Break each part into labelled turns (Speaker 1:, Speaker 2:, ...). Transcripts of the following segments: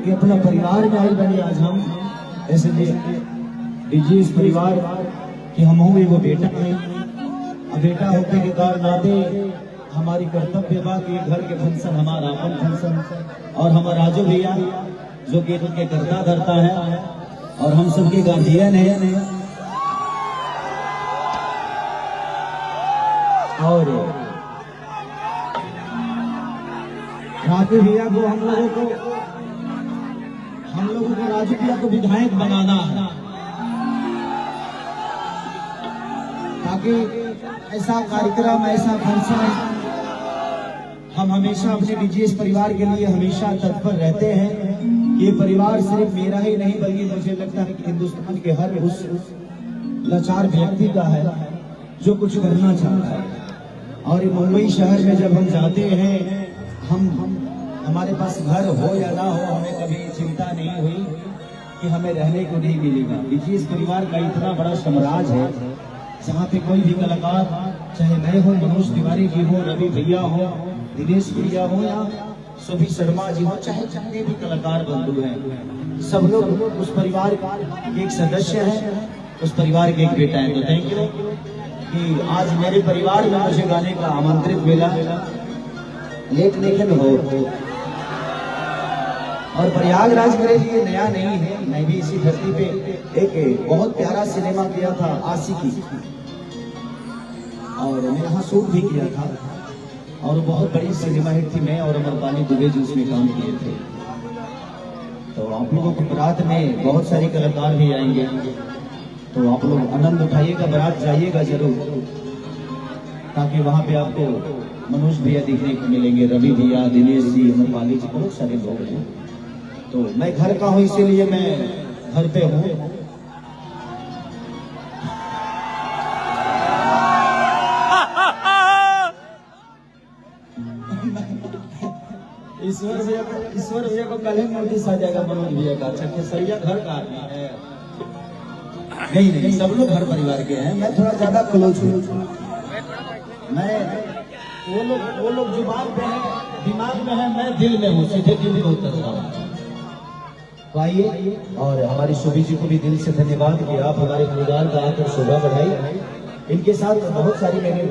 Speaker 1: कि अपना परिवार में आई बनी आज हम ऐसे दीजिए इस परिवार कि हम हूँ वो बेटा है। अब बेटा होते के कारनाते हमारी कर्तव्य बा कि घर के फंक्शन हमारा अपन फंक्शन और हमारा राजू भैया जो कि उनके करता धरता है और हम सबके गार्जियन है। और राजू भैया को हम लोगों को राजू भैया को विधायक बनाना है ताकि ऐसा कार्यक्रम ऐसा फंक्शन हम हमेशा अपने डीजीएस परिवार के लिए हमेशा तत्पर रहते हैं। ये परिवार सिर्फ मेरा ही नहीं बल्कि मुझे लगता है कि हिंदुस्तान के हर उस लाचार व्यक्ति का है जो कुछ करना चाहता है। और मुंबई शहर में जब हम जाते हैं हमारे पास घर हो या ना हो हमें कभी चिंता नहीं हुई कि हमें रहने को नहीं मिलेगा। डीजीएस परिवार का इतना बड़ा साम्राज्य है जहाँ पे कोई भी कलाकार चाहे मैं हो, मनोज तिवारी जी हो, रवि भैया हो, दिनेश भैया हो या सुभी शर्मा जी हो, चाहे जितने भी कलाकार बंधु हैं सब लोग उस परिवार के एक सदस्य हैं, उस परिवार के एक बेटा है। तो थैंक यू कि आज मेरे परिवार में मुझे गाने का आमंत्रित मिला। लेट लेकिन हो और प्रयागराज मेरे लिए नया नहीं है। मैं भी इसी धरती पे एक बहुत प्यारा सिनेमा किया था आशिकी और मैं यहाँ शूट भी किया था और बहुत बड़ी सिनेमा हिट थी। मैं और अमरपाली दुबे जी उसमें काम किए थे। तो आप लोगों को बारात में बहुत सारे कलाकार भी आएंगे तो आप लोग आनंद उठाइएगा, बारात जाइएगा जरूर ताकि वहाँ पे आपको मनोज भैया देखने को मिलेंगे, रवि भैया, दिनेश जी, अमरपाली जी, बहुत सारे लोग हैं। तो मैं घर का हूँ इसीलिए मैं घर पे हूँ। ईश्वर भैया को कल ही नोटिस आ जाएगा मनोज भैया का। अच्छा केसरिया घर का आदमी है? नहीं, सब लोग घर परिवार के हैं। मैं थोड़ा ज्यादा क्लोज हूँ। मैं वो लोग जुबान पे है, दिमाग में है, मैं दिल में हूँ, सीधे दिल में उतरता हूँ। तो आइए और हमारी शोभी जी को भी दिल से धन्यवाद कि आप हमारे परिवार का आकर शोभा बढ़ाई। इनके साथ बहुत सारी मैंने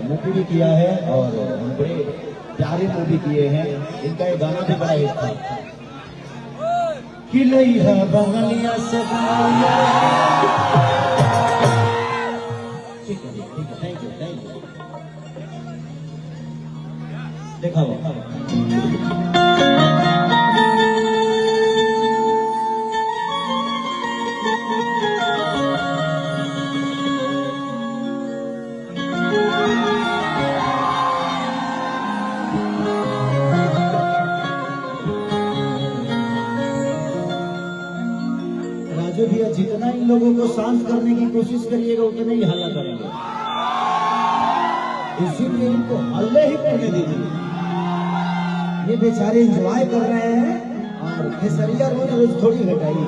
Speaker 1: मूवी भी किया है और बड़े प्यारे मूवी किए हैं। इनका एक गाना भी बड़ा हिट था कि लई है बंगलिया से ठीक है, थैंक यू। देखा राजू भैया जितना इन लोगों को शांत करने की कोशिश करिएगा उतना ही हल्ला करेंगे, इसीलिए इनको हल्ले ही करने दीजिए। ये बेचारे एंजॉय कर रहे हैं और केसरिया रोज थोड़ी घटाई।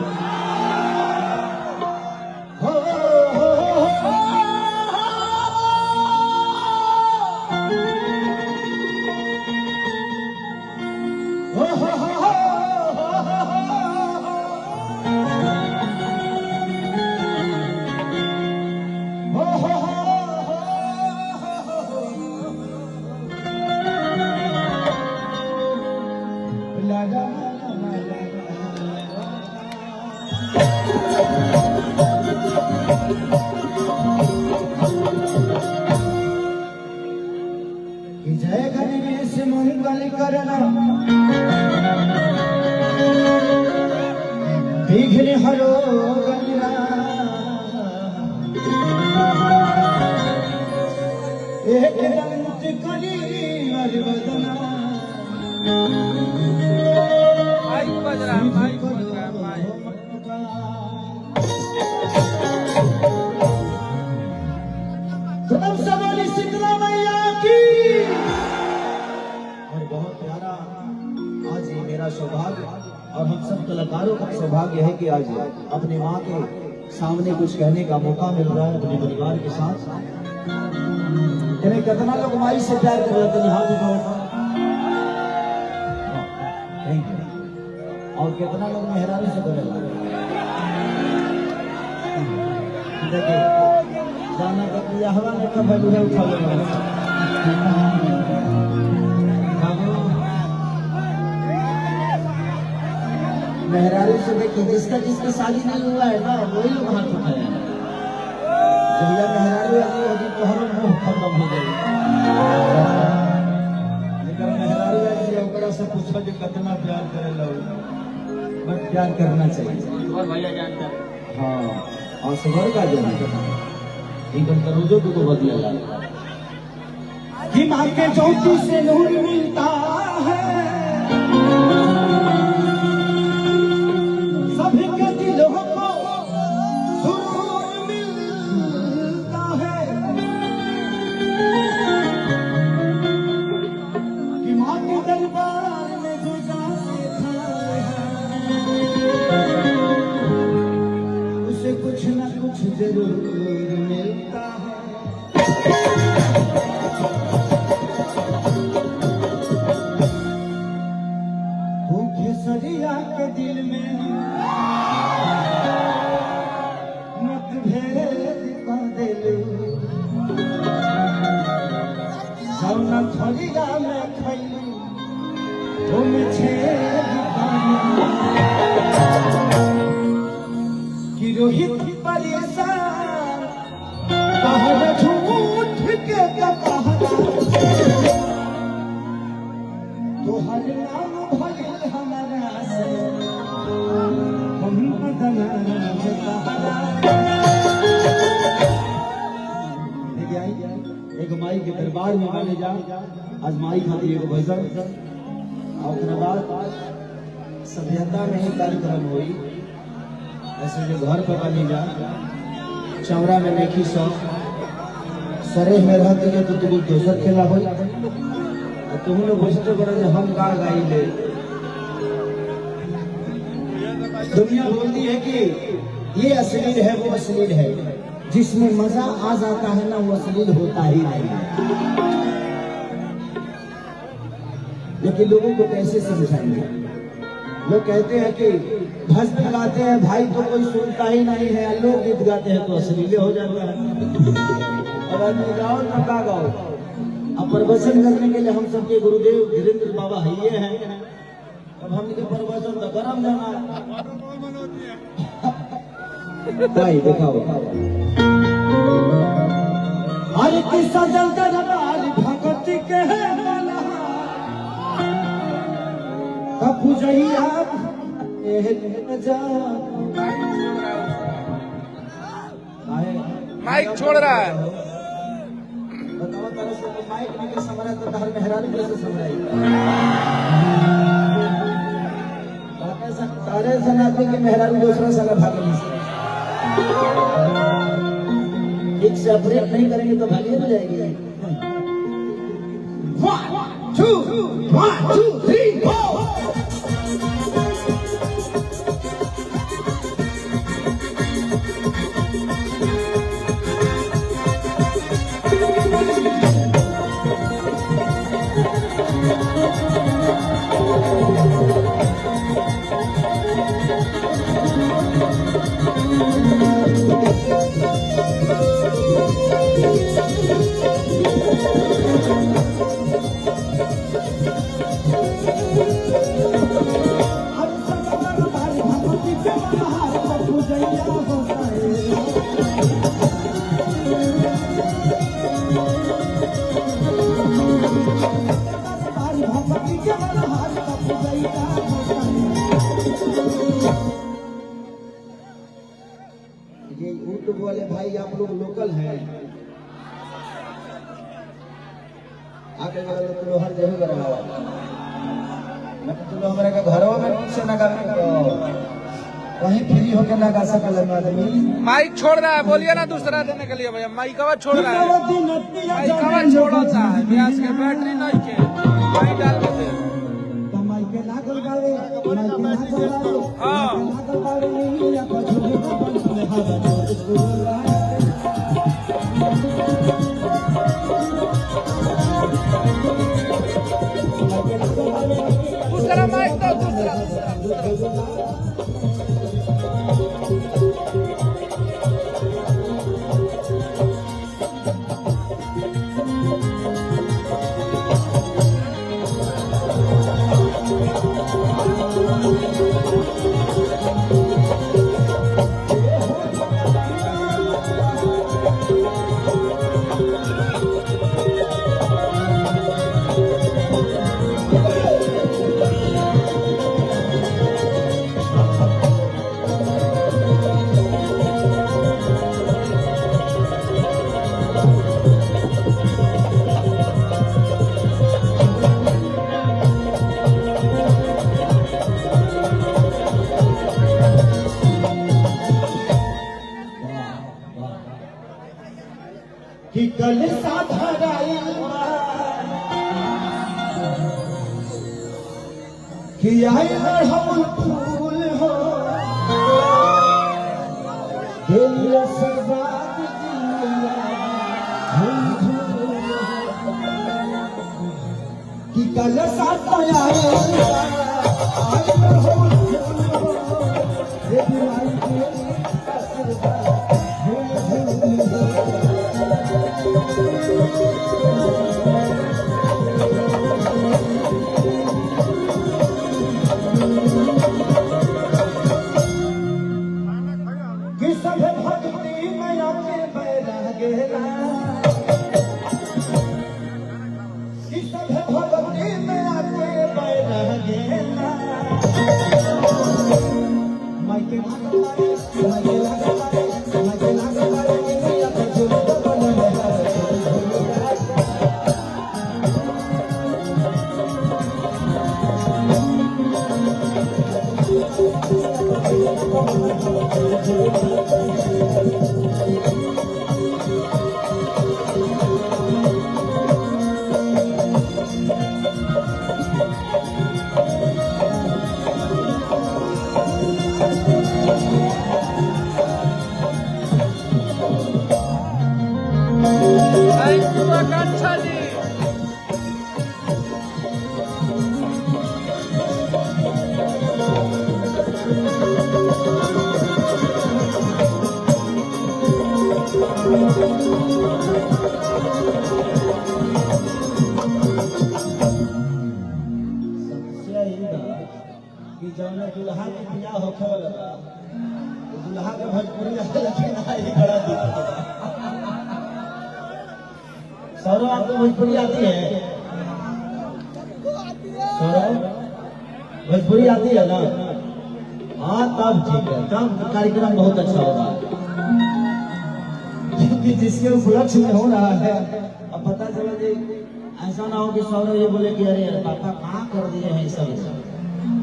Speaker 1: जय गणेश मंगल करना विघ्न हरो गणना एक दंत करी वरवदना आई बजरा शीतला मैया की। और बहुत प्यारा आज ये मेरा सौभाग्य और हम सब कलाकारों का सौभाग्य है कि आज अपनी माँ के सामने कुछ कहने का मौका मिल रहा है अपने परिवार के साथ। कितना लोग माई से प्यार कर रहे थे, हाथ उठाओ। Thank you. और कितना लोग मेहरारू से करेगा। देखिए जाना का पूजा हवा में कब है उठा लो मेहरारू से। देखिए जिसका जिसका शादी नहीं हुआ है ना वही लोग हाथ उठाए। जब मेहरारू होगी तो हम मुंह खत्म हो जाएगी। लेकिन मेहरारू से पूछो जो कितना प्यार करे लोग, बट प्यार करना चाहिए। और भैया जानता हाँ और सबर का जो रोजो को बदला लगता कि माँ के ज्योति से नूर मिलता है, सभी के दिलों को सुरूर मिलता है। कि माँ के दरबार में जो जाए उसे कुछ न कुछ जरूर मिलता है। सरिया के दिल में मतभेद कर देलू, जौना थरिया में खैलू वो में छेद कि रोहित परेशान बाहर झूठ के कहा तो हर नाम भले हमारा से हम बदना एक माई के दरबार में माने जा। आज माई खातिर एगो भजन और बाद सभ्यता में ही कार्यक्रम हुई। ऐसे जो घर पर बनी जा चौरा में देखी सौ सरे में रहती है तो तुम दोसर खेला हो तुम लोग घोषित करो जो हम गा गाई ले। दुनिया बोलती है कि ये अश्लील है वो अश्लील है, जिसमें मजा आ जाता है ना वो अश्लील होता ही नहीं है। लेकिन लोगों को कैसे समझाएंगे? लोग कहते हैं कि भजन गाते हैं भाई तो कोई सुनता ही नहीं है, लोग गीत गाते हैं तो अश्लील हो जाता है। और आदमी गाओ तो गा गाओ। अब प्रवचन करने के लिए हम सबके गुरुदेव धीरेन्द्र बाबा ये हैं। अब हमने के प्रवचन तो गरम जाना भाई दिखाओ। हर किस्सा जलता दरबार भगत के है वाला कब जइया
Speaker 2: माइक छोड़ रहा है।
Speaker 1: बताओ तरह से माइक नहीं समझा तो हर मेहरारू कैसे समझाई? सारे सनातन के मेहरारू दूसरा साला भाग नहीं सकते। एक से अपडेट नहीं करेंगे तो भागी हो जाएगी। 1 2 3 4 ये यूट्यूब वाले भाई आप लोग लोकल हैं, आगे तो हर जगह करवाओ। तो हमारे घरों में से ना वहीं फ्री होकर ना गा सकल आदमी।
Speaker 2: माइक छोड़ रहा है, बोलिए ना दूसरा देने के लिए भैया। माइक कवर छोड़ रहा है, माइक कवर छोड़ता है। गैस के बैटरी नहीं के माइक डाल के दे।
Speaker 1: माइक पे लागल गावे, माइक पे लागल गावे,
Speaker 2: हां
Speaker 1: लागल गावे नहीं या कुछ नहीं हवा
Speaker 2: दूसरा माइक तो दूसरा
Speaker 1: कल साधराई कि आई हम फूल हो दिल से बात कि कल साधराई जौना दुल्हा के बियाह होखे वाला बा दुल्हा के भोजपुरी लेकिन आई बड़ा दिक्कत सौरभ आपको भोजपुरी आती है सौरभ भोजपुरी आती है ना हाँ तब ठीक है तब कार्यक्रम बहुत अच्छा होगा क्योंकि जिसके उपलक्ष्य में हो रहा है अब पता चला जी ऐसा ना हो कि सौरभ ये बोले कि अरे पापा कहाँ कर दिए हैं सब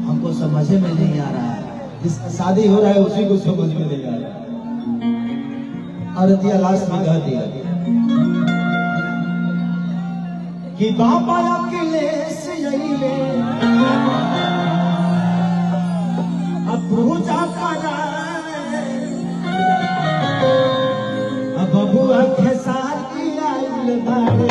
Speaker 1: हमको समझ में नहीं आ रहा है जिसका शादी हो रहा है उसी को समझ में नहीं आ रहा है और दिया लास्ट में कह दिया कि बाबा अकेले से यही ले अब पूजा करा अब बबुआ खेसार की आइल बारे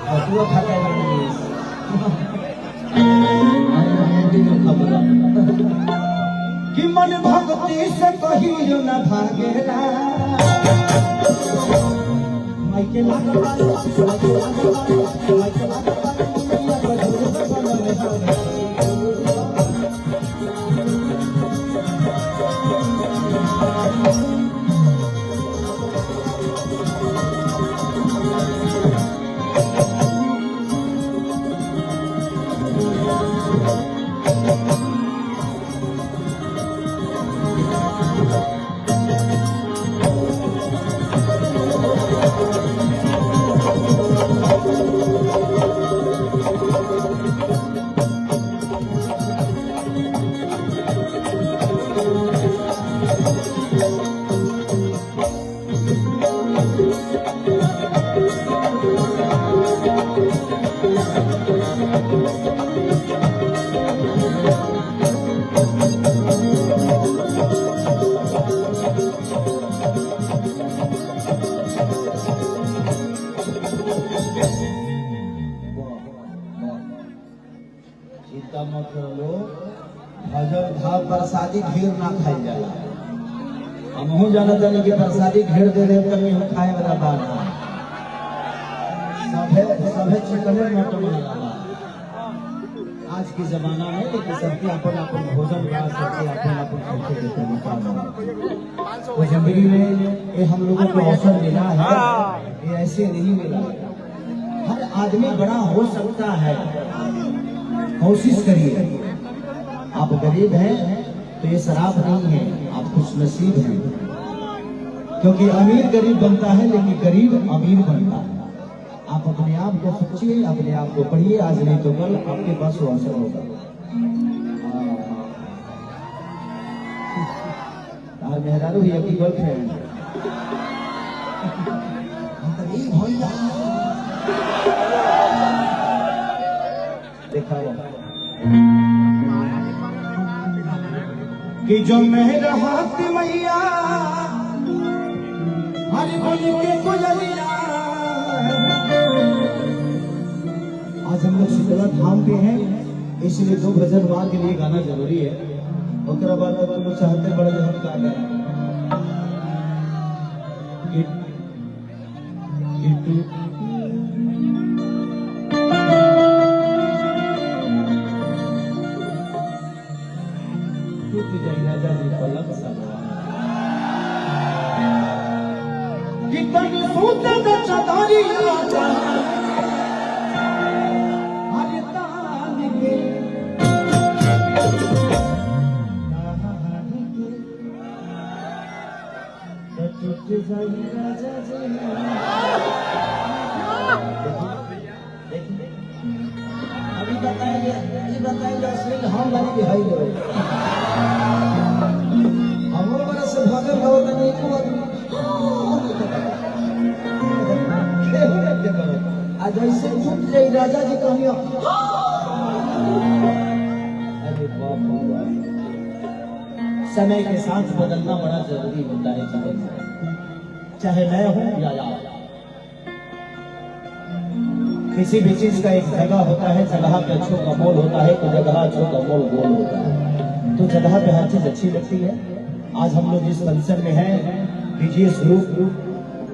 Speaker 1: सतुआ खाता कि मन भक्ति से कही न भागेला माइके चिंता मत करो भजन भाव प्रसादी घेर ना खाई जाला हमहू जाना जाने के प्रसादी घेर दे रहे कभी हम खाए वाला बात सभे चिकने मटन बनावा आज के जमाना में, लेकिन सबके अपन अपन भोजन बना सकते, अपन अपन खाते के तरीका बना। तो जिंदगी में ये हम लोगों को अवसर मिला है, ये ऐसे नहीं मिला। हर आदमी बड़ा हो सकता है, कोशिश करिए। आप गरीब हैं तो ये शराब नहीं है, आप खुश नसीब हैं, क्योंकि अमीर गरीब बनता है लेकिन गरीब अमीर बनता है। आप अपने आप को सोचिए, अपने आप को पढ़िए, आज नहीं तो कल आपके पास वो अवसर होगा। मेहरारू ही अपनी गर्लफ्रेंड देखा कि जो मेरा हाथ मैया हर बोल के गुजरिया। आज हम लोग शीतला धाम पे हैं, इसलिए दो भजन वहां के लिए गाना जरूरी है। उसके बाद हम लोग चाहते बड़े हम का गाएं। टूट जाए राजा जी पलक कितनी सूतन चदारी राजा हर तान के टूट जाए राजा जी। अभी बताएंगे, ये बताएंगे असली हम लगी भी है हमरो बड़ा से भगन हो तो नहीं को आज ऐसे टूट जाए राजा जी कहियो। अरे बाप रे, समय के साथ बदलना बड़ा जरूरी होता है जीवन में, चाहे मैं हूं या आप। किसी भी चीज का एक जगह होता है, जगह पे अच्छों का मोल होता है, तो जगह अच्छों का मोल गोल होता है, तो जगह पे हर चीज अच्छी लगती है। आज हम लोग जिस फंक्शन में हैं, डीजीएस ग्रुप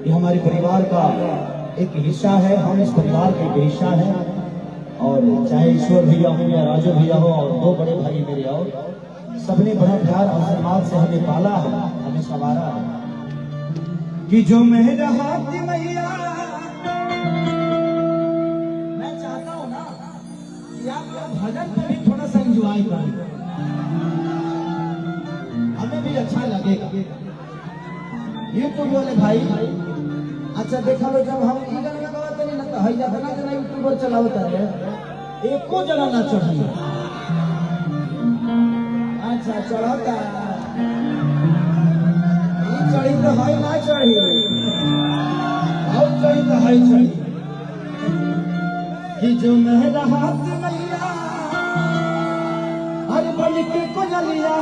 Speaker 1: ये हमारे परिवार का एक हिस्सा है, हम इस परिवार के एक हिस्सा है। और चाहे ईश्वर भैया हो या राजू भैया हो और दो बड़े भाई मेरे और सबने बड़ा प्यार और सम्मान से हमें पाला है, हमें संवारा है। कि जो मेरा हाथ मैया, मैं चाहता हूँ ना कि आप भजन में भी थोड़ा सा एंजॉय करें, हमें भी अच्छा लगेगा। यूट्यूब वाले भाई अच्छा देखा लो, जब हम ई गाना गाते नहीं ना तो हैया बना के यूट्यूबर चलावता है, एको जना ना चढ़ी। अच्छा चढ़ाता ई चढ़ी तो है ना चढ़ी, और चढ़ी तो है चढ़ी। कि जो मेरा हाथ मैया हर बन के कोजलिया,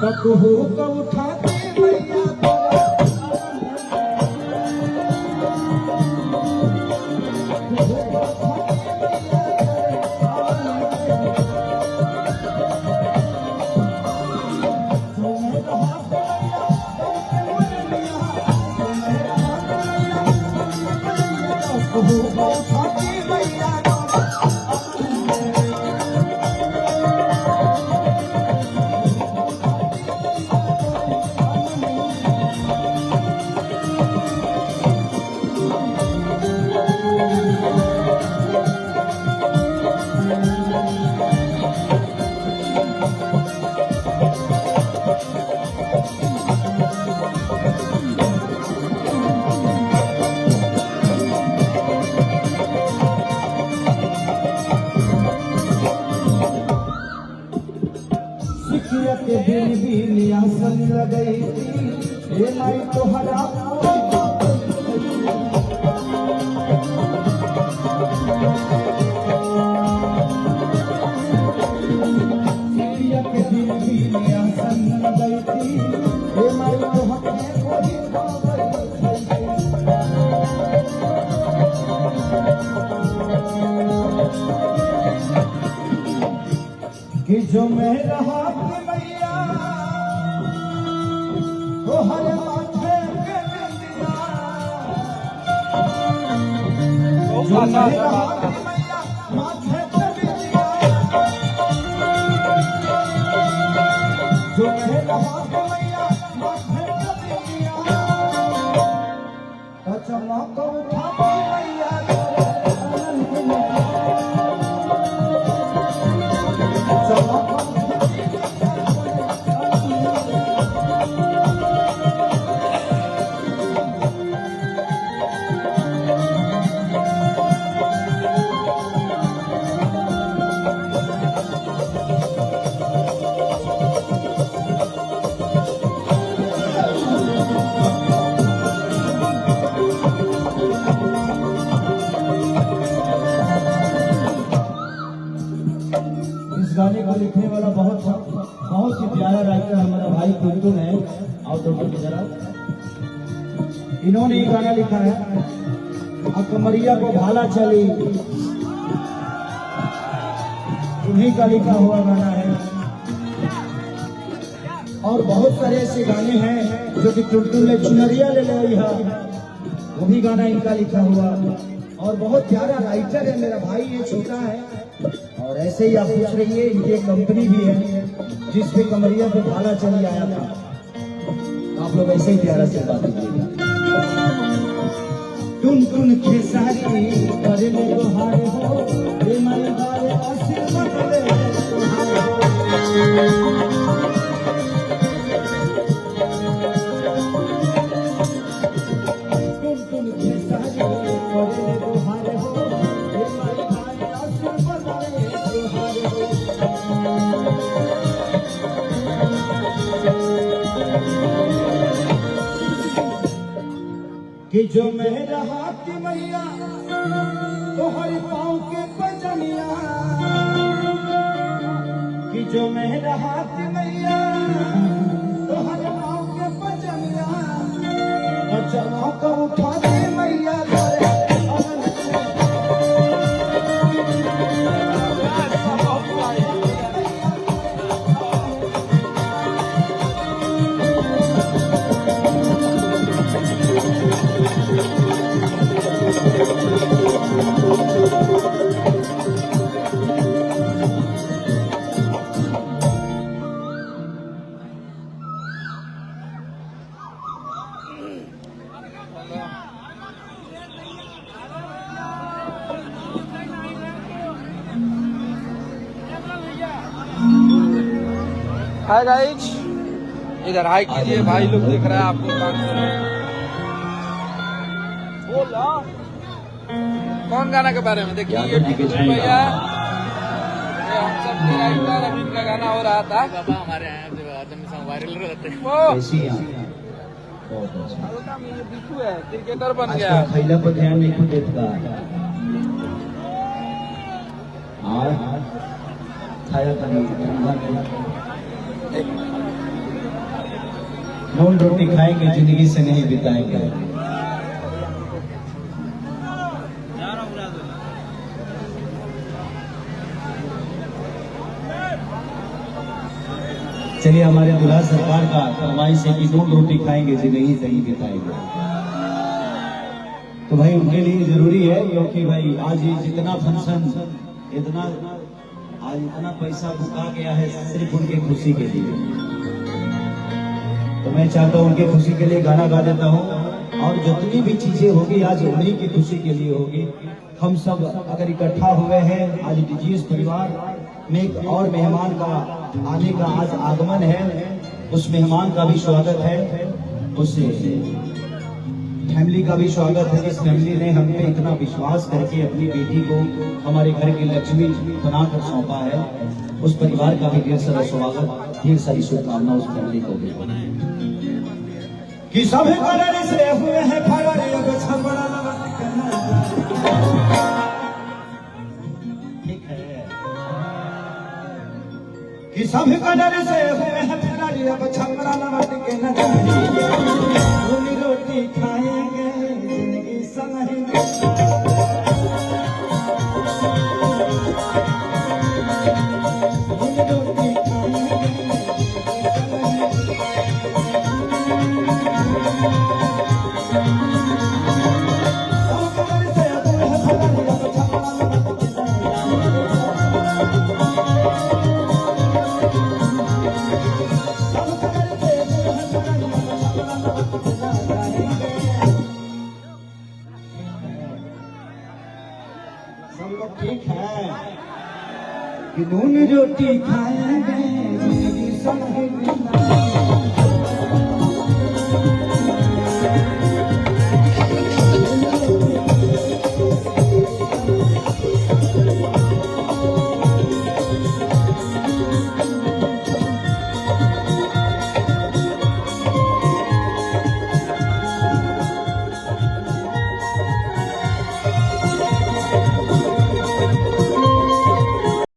Speaker 1: ककहू को उठाते मैया के दिल भी नियासन लगई थी, ये माई तो हरा के दिल भी नियासन लगई थी, ये माई तो कि जो मेरा हाथ मैया वो हर माथे पे बिंदिया,
Speaker 2: अच्छा
Speaker 1: गाने को लिखने वाला बहुत ही प्यारा राइटर हमारा भाई टुनटुन है। और टुनटुन की जरा इन्होंने ये गाना लिखा है, कमरिया को भाला चली, उन्हीं का लिखा हुआ गाना है। और बहुत सारे ऐसे गाने हैं जो कि टुनटुन ने चुनरिया ले ली है, वो भी गाना इनका लिखा हुआ। और बहुत प्यारा राइटर है मेरा भाई, ये छोटा है। और ऐसे ही आप पूछ रही है, इनकी कंपनी भी है जिसपे कमरिया पे भाला चली आया था। आप लोग ऐसे ही प्यारा से बात कीजिएगा। टुनटुन खेसारी करे ले हारे हो, रे माई बारे आशीर्वाद ले टुनटुन खेसारी करे ले हारे हो, रे माई बारे आशीर्वाद ले हारे हो। कि जो मेरा हाथ मैया तो हर पाँव के बजनिया, कि जो मेरा हाथ मैया तो हर पाँव के बजनिया, और चढ़ा को उठा दे मैया करे
Speaker 2: हाय गाइज, इधर हाई कीजिए, भाई लोग देख रहे हैं आपको। बोला कौन गाना के बारे में देखिए, ये भैया ये हम सब राइटर अभी का गाना हो रहा था। बाबा हमारे यहाँ वायरल रहते हैं। ये बिट्टू है, क्रिकेटर बन गया।
Speaker 1: खैला पर ध्यान नहीं देता खाया नून रोटी खाएंगे, जिंदगी से नहीं बिताएंगे। चलिए, हमारे दुल्हा सरकार का फरमाइश है कि नून रोटी खाएंगे, जिंदगी से नहीं बिताएंगे। तो भाई उनके लिए जरूरी है, क्योंकि भाई आज ये जितना फंक्शन, आज इतना पैसा बुका गया है सिर्फ उनकी खुशी के लिए। तो मैं चाहता हूँ उनके खुशी के लिए गाना गा देता हूँ। और जितनी भी चीजें होगी आज उन्हीं की खुशी के लिए होगी। हम सब अगर इकट्ठा हुए हैं आज डीजीएस परिवार में, एक और मेहमान का आने का आज आगमन है, उस मेहमान का भी स्वागत है, उस फैमिली का भी स्वागत है। इस फैमिली ने हम पे इतना विश्वास करके अपनी बेटी को हमारे घर की लक्ष्मी बनाकर सौंपा है, उस परिवार का भी ढेर सारा स्वागत, ढेर सारी शुभकामना उस फैमिली को भी। कि सब कलर से हुए हैं फरर एगो छपड़ा ठीक है, कि सब कलर से हुए हैं फरर एगो छपड़ा लवट के न रोटी खाएंगे जिंदगी संग सब लोग ठीक है कि नून रोटी खाएंगे जिंदगी संग